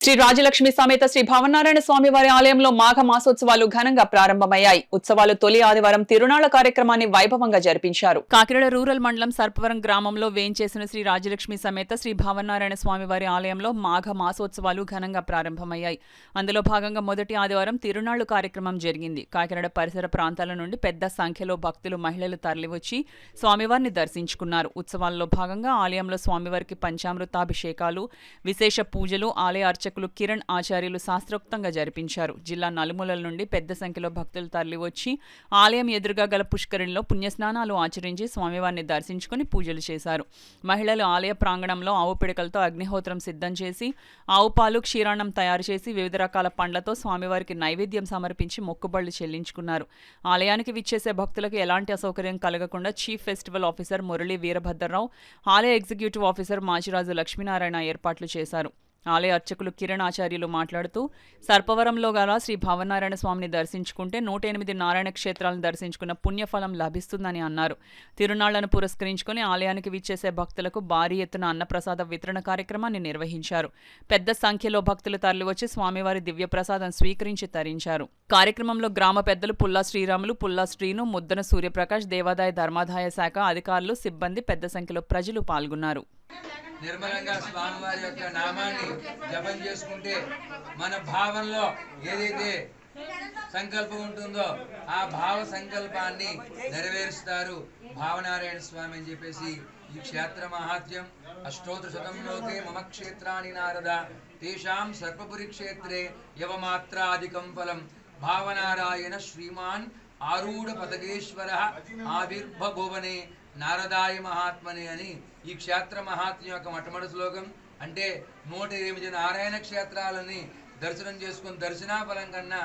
శ్రీ రాజలక్ష్మి సమేత శ్రీ భవనారాయణ స్వామి వారి ఆలయంలో మాఘ మాసోత్సవాలు ఘనంగా ప్రారంభమయ్యాయి. ఉత్సవాలు తొలి ఆదివారం తిరునాళ్ల కార్యక్రమాన్ని వైభవంగా జరిపించారు. కాకినాడ రూరల్ మండలం సర్పవరం గ్రామంలో వేంచేసిన శ్రీ రాజలక్ష్మి సమేత శ్రీ భవనారాయణ స్వామి వారి ఆలయంలో మాఘ మాసోత్సవాలు ఘనంగా ప్రారంభమయ్యాయి. అందులో భాగంగా మొదటి ఆదివారం తిరునాళ్లు కార్యక్రమం జరిగింది. కాకినాడ పరిసర ప్రాంతాల నుండి పెద్ద సంఖ్యలో భక్తులు, మహిళలు తరలివచ్చి స్వామివారిని దర్శించుకున్నారు. ఉత్సవాల్లో భాగంగా ఆలయంలో స్వామివారికి పంచామృతాభిషేకాలు, విశేష పూజలు, ఆలయ అర్చకులు కిరణ్ ఆచార్యులు శాస్త్రోక్తంగా జరిపించారు. జిల్లా నలుమూలల నుండి పెద్ద సంఖ్యలో భక్తులు తరలివచ్చి ఆలయం ఎదురుగా గల పుష్కరిణిలో పుణ్యస్నానాలు ఆచరించి స్వామివారిని దర్శించుకుని పూజలు చేశారు. మహిళలు ఆలయ ప్రాంగణంలో ఆవు పిడకలతో అగ్నిహోత్రం సిద్ధం చేసి, ఆవు పాలు, క్షీరాన్నం తయారు చేసి వివిధ రకాల పండ్లతో స్వామివారికి నైవేద్యం సమర్పించి మొక్కుబళ్లు చెల్లించుకున్నారు. ఆలయానికి విచ్చేసే భక్తులకు ఎలాంటి అసౌకర్యం కలగకుండా chief festival officer Murali Veerabhadra Rao, ఆలయ ఎగ్జిక్యూటివ్ ఆఫీసర్ మాచిరాజు లక్ష్మీనారాయణ ఏర్పాట్లు చేశారు. ఆలయ అర్చకులు కిరణ్ ఆచార్యులు మాట్లాడుతూ, సర్పవరంలో గల శ్రీ భవనారాయణ స్వామిని దర్శించుకుంటే 108 నారాయణ క్షేత్రాలను దర్శించుకున్న పుణ్యఫలం లభిస్తుందని అన్నారు. తిరునాళ్లను పురస్కరించుకుని ఆలయానికి విచ్చేసే భక్తులకు భారీ ఎత్తున అన్నప్రసాద వితరణ కార్యక్రమాన్ని నిర్వహించారు. పెద్ద సంఖ్యలో భక్తులు తరలివచ్చి స్వామివారి దివ్య ప్రసాదం స్వీకరించి తరించారు. కార్యక్రమంలో గ్రామ పెద్దలు పుల్లా శ్రీరాములు, పుల్లా శ్రీను, ముద్దన సూర్యప్రకాష్, దేవాదాయ ధర్మాదాయ శాఖ అధికారులు, సిబ్బంది పెద్ద సంఖ్యలో ప్రజలు పాల్గొన్నారు. నిర్మలంగా స్వామివారి యొక్క నామాన్ని జపం చేసుకుంటే మన భావంలో ఏదైతే సంకల్పం ఉంటుందో ఆ భావ సంకల్పాన్ని నెరవేరుస్తారు భావనారాయణ స్వామి అని చెప్పేసి ఈ క్షేత్ర మహాత్మ్యం. అష్టోత్తర శతంలోకే మమ క్షేత్రాని నారద తేషాం సర్పపురి క్షేత్రే యవమాత్రాధికం ఫలం భావనారాయణ శ్రీమాన్ ఆరూఢ పదగేశ్వర ఆవిర్భువనే నారదాయ మహాత్మనే అని ఈ క్షేత్ర మహాత్మ్యం యొక్క మొట్టమొదటి శ్లోకం. అంటే 108 నారాయణ క్షేత్రాలని దర్శనం చేసుకుని దర్శనాఫలం కన్నా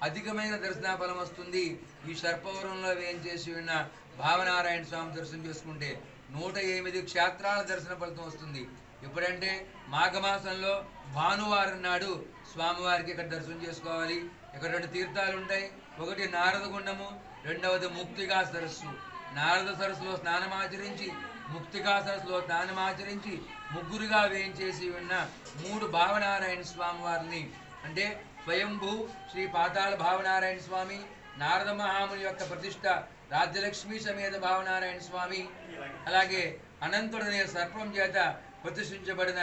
అధికమైన దర్శనాఫలం వస్తుంది. ఈ సర్పవరంలో వేయించేసి ఉన్న భావనారాయణ స్వామి దర్శనం చేసుకుంటే 108 క్షేత్రాల దర్శన ఫలితం వస్తుంది. ఎప్పుడంటే మాఘమాసంలో భానువారం నాడు స్వామివారికి ఇక్కడ దర్శనం చేసుకోవాలి. ఇక్కడ 2 తీర్థాలు ఉంటాయి. ఒకటి నారద గుండము, రెండవది ముక్తిగా సరస్సు. నారద సరస్సులో స్నానమాచరించి, ముక్తిగా సరస్సులో స్నానమాచరించి ముగ్గురుగా వేయించేసి ఉన్న 3 భావనారాయణ స్వామి వారిని, అంటే స్వయంభూ శ్రీ పాతాళ భావనారాయణ స్వామి, నారద మహాముని యొక్క ప్రతిష్ట రాజ్యలక్ష్మి సమేత భావనారాయణ స్వామి, అలాగే అనంతుడనే సర్పం చేత ప్రతిష్ఠించబడిన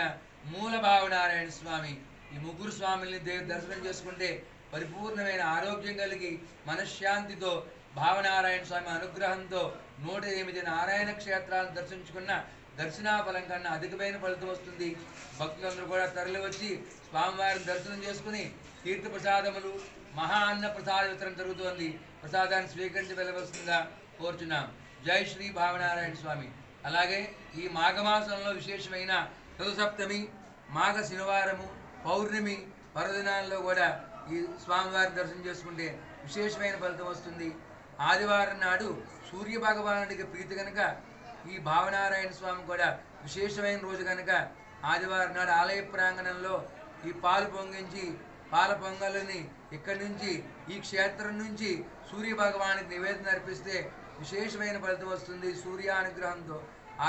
మూల భావనారాయణ స్వామి. ఈ ముగ్గురు స్వామిని దర్శనం చేసుకుంటే పరిపూర్ణమైన ఆరోగ్యం కలిగి మనశ్శాంతితో భావనారాయణ స్వామి అనుగ్రహంతో 108 నారాయణ క్షేత్రాలను దర్శించుకున్న దర్శనాఫలం కన్నా అధికమైన ఫలితం వస్తుంది. భక్తులందరూ కూడా తరలి వచ్చి స్వామివారిని దర్శనం చేసుకుని తీర్థ ప్రసాదములు, మహా అన్న ప్రసాద వితరణ జరుగుతోంది. ప్రసాదాన్ని స్వీకరించి వెళ్ళవలసిందిగా కోరుచున్నాం. జై శ్రీ భావనారాయణ స్వామి. అలాగే ఈ మాఘమాసంలో విశేషమైన చతుసప్తమి, మాఘ శనివారము, పౌర్ణమి పర్వదినాల్లో కూడా ఈ స్వామివారిని దర్శనం చేసుకుంటే విశేషమైన ఫలితం వస్తుంది. ఆదివారం నాడు సూర్య భగవానుడికి ప్రీతి కనుక ఈ భావనారాయణ స్వామి కూడా విశేషమైన రోజు కనుక ఆదివారం నాడు ఆలయ ప్రాంగణంలో ఈ పాలు పొంగించి పాల పొంగల్ని ఇక్కడి నుంచి ఈ క్షేత్రం నుంచి సూర్య భగవానికి నివేదన అర్పిస్తే విశేషమైన ఫలితం వస్తుంది. సూర్యానుగ్రహంతో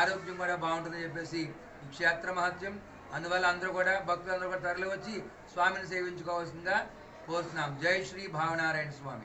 ఆరోగ్యం కూడా బాగుంటుందని చెప్పేసి ఈ క్షేత్ర మహత్యం. అందువల్ల అందరూ కూడా భక్తులందరూ కూడా తరలి వచ్చి స్వామిని సేవించుకోవాల్సిందిగా కోరుతున్నాం. జై శ్రీ భావనారాయణ స్వామి.